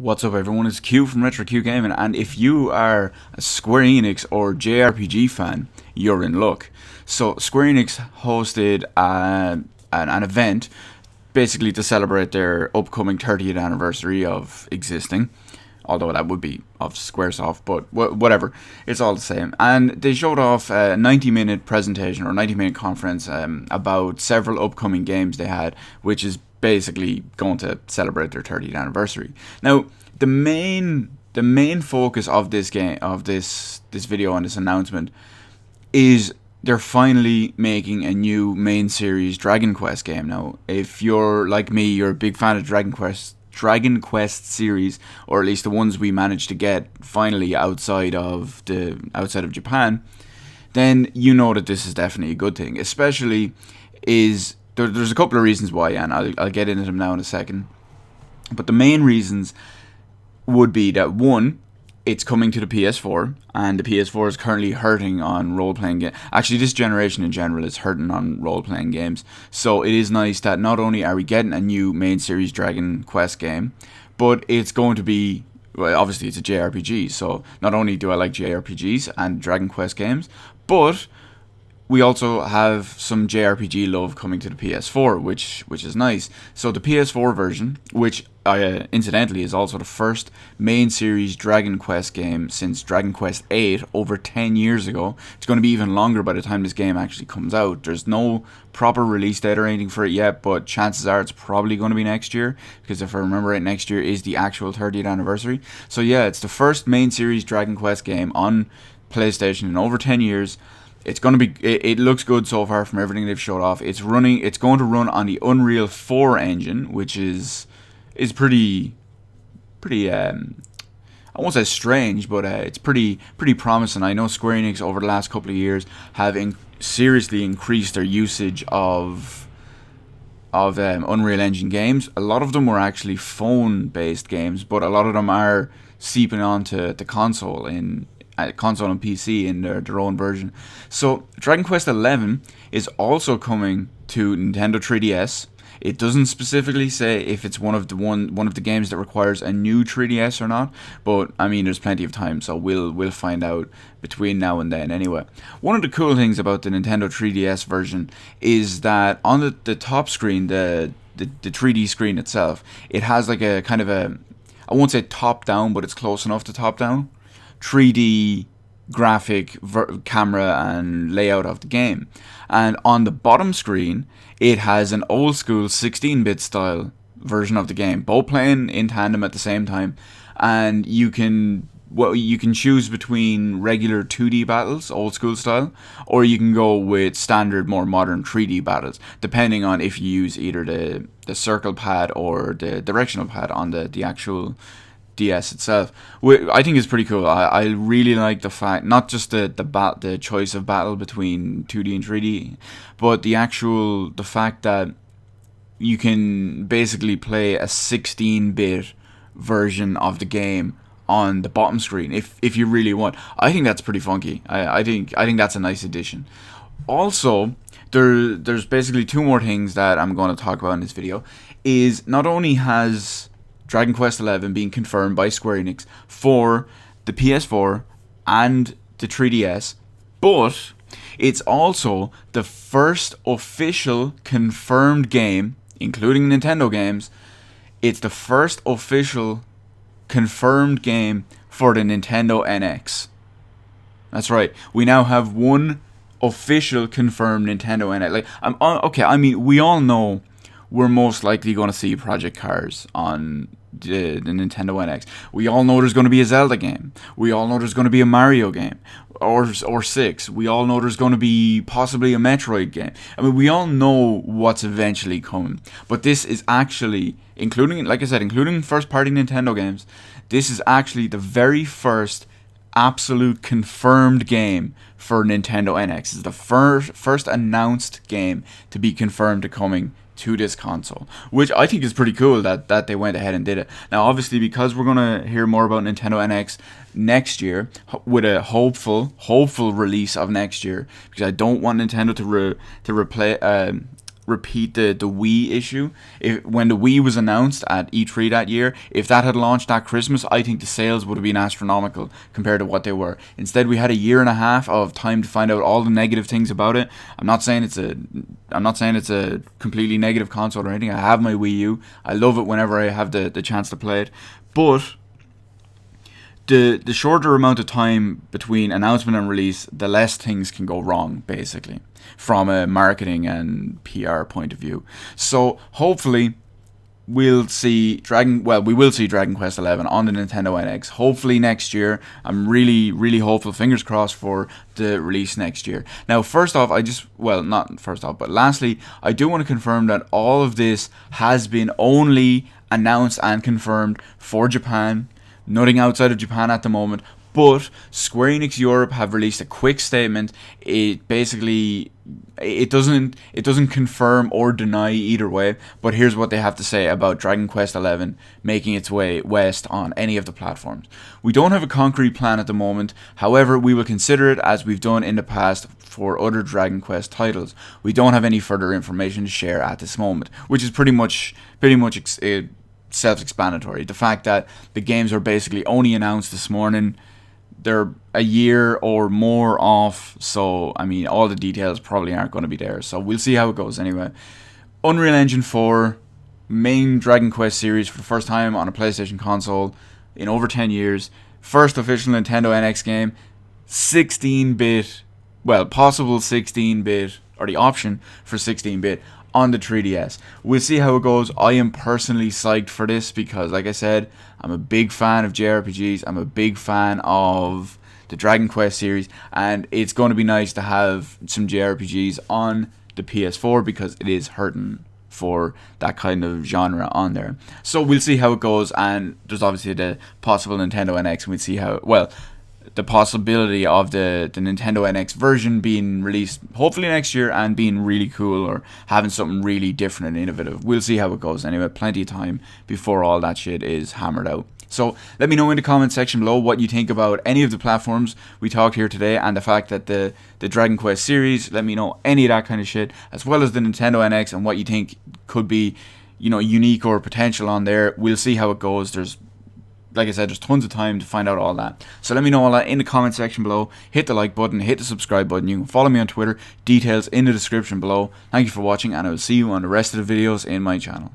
What's up everyone, it's Q from Retro Q Gaming, and if you are a Square Enix or JRPG fan, you're in luck. So Square Enix hosted an event basically to celebrate their upcoming 30th anniversary of existing, although that would be of Squaresoft, but whatever, it's all the same. And they showed off a 90-minute presentation or 90-minute conference about several upcoming games they had, which is basically going to celebrate their 30th anniversary. Now, the main focus of this game, of this video and this announcement, is they're finally making a new main series Dragon Quest game. Now, if you're like me, you're a big fan of Dragon Quest series, or at least the ones we managed to get finally outside of Japan, then you know that this is definitely a good thing. Especially there's a couple of reasons why, and I'll get into them now in a second. But the main reasons would be that, one, it's coming to the PS4, and the PS4 is currently hurting on role-playing games. Actually, this generation in general is hurting on role-playing games. So it is nice that not only are we getting a new main series Dragon Quest game, but it's going to be, well, obviously it's a JRPG, so not only do I like JRPGs and Dragon Quest games, but we also have some JRPG love coming to the PS4, which is nice. So the PS4 version, which incidentally is also the first main series Dragon Quest game since Dragon Quest 8 over 10 years ago. It's going to be even longer by the time this game actually comes out. There's no proper release date or anything for it yet, but chances are it's probably going to be next year, because if I remember right, next year is the actual 30th anniversary. So yeah, it's the first main series Dragon Quest game on PlayStation in over 10 years. It's going to be. It looks good so far from everything they've showed off. It's going to run on the Unreal 4 engine, which is pretty. I won't say strange, but it's pretty promising. I know Square Enix over the last couple of years have seriously increased their usage of Unreal Engine games. A lot of them were actually phone-based games, but a lot of them are seeping onto the console and PC in their own version. So Dragon Quest 11 is also coming to Nintendo 3DS. It doesn't specifically say if it's one of the games that requires a new 3DS or not, but I mean there's plenty of time, so we'll find out between now and then anyway. One of the cool things about the Nintendo 3DS version is that on the top screen, the 3D screen itself, it has like a kind of a, I won't say top down, but it's close enough to top down 3D graphic camera and layout of the game. And on the bottom screen, it has an old school 16-bit style version of the game, both playing in tandem at the same time. And you can choose between regular 2D battles, old school style, or you can go with standard, more modern 3D battles, depending on if you use either the circle pad or the directional pad on the actual DS itself. I think it's pretty cool. I really like the fact, not just the choice of battle between 2D and 3D, but the fact that you can basically play a 16-bit version of the game on the bottom screen if you really want. I think that's pretty funky. I think that's a nice addition. Also, there's basically two more things that I'm going to talk about in this video. Is not only has Dragon Quest XI being confirmed by Square Enix for the PS4 and the 3DS, but it's also the first official confirmed game, including Nintendo games. It's the first official confirmed game for the Nintendo NX. That's right. We now have one official confirmed Nintendo NX. Okay, I mean, we all know we're most likely going to see Project Cars on the Nintendo NX. We all know there's going to be a Zelda game. We all know there's going to be a Mario game or 6. We all know there's going to be possibly a Metroid game. I mean, we all know what's eventually coming. But this is actually, including, like I said, including first-party Nintendo games, this is actually the very first absolute confirmed game for Nintendo NX. It's the first announced game to be confirmed to coming to this console, which I think is pretty cool that they went ahead and did it. Now, obviously, because we're gonna hear more about Nintendo NX next year, with a hopeful release of next year, because I don't want Nintendo to repeat the Wii issue. When the Wii was announced at E3 that year, if that had launched that Christmas, I think the sales would have been astronomical compared to what they were. Instead, we had a year and a half of time to find out all the negative things about it. I'm not saying it's a completely negative console or anything. I have my Wii U. I love it whenever I have the chance to play it. But the shorter amount of time between announcement and release, the less things can go wrong, basically, from a marketing and PR point of view. So hopefully we will see Dragon Quest 11 on the Nintendo NX. Hopefully next year. I'm really hopeful. Fingers crossed for the release next year. Now, lastly, I do want to confirm that all of this has been only announced and confirmed for Japan. Nothing outside of Japan at the moment, but Square Enix Europe have released a quick statement. It doesn't confirm or deny either way, but here's what they have to say about Dragon Quest 11 making its way west on any of the platforms. We don't have a concrete plan at the moment. However, we will consider it as we've done in the past for other Dragon Quest titles. We don't have any further information to share at this moment, which is pretty much self-explanatory. The fact that the games are basically only announced this morning, they're a year or more off, so I mean all the details probably aren't going to be there, so we'll see how it goes anyway. Unreal Engine 4, main Dragon Quest series for the first time on a PlayStation console in over 10 years, first official Nintendo NX game, 16-bit, possible 16-bit, or the option for 16-bit on the 3DS. We'll see how it goes. I am personally psyched for this because, like I said, I'm a big fan of JRPGs. I'm a big fan of the Dragon Quest series, and it's going to be nice to have some JRPGs on the PS4 because it is hurting for that kind of genre on there. So we'll see how it goes, and there's obviously the possible Nintendo NX, and we'll see how, the possibility of the Nintendo NX version being released hopefully next year and being really cool or having something really different and innovative. We'll see how it goes anyway. Plenty of time before all that shit is hammered out. So let me know in the comment section below what you think about any of the platforms we talked here today and the fact that the Dragon Quest series. Let me know any of that kind of shit, as well as the Nintendo NX and what you think could be, unique or potential on there. We'll see how it goes. Like I said, there's tons of time to find out all that. So let me know all that in the comment section below. Hit the like button, hit the subscribe button. You can follow me on Twitter. Details in the description below. Thank you for watching, and I will see you on the rest of the videos in my channel.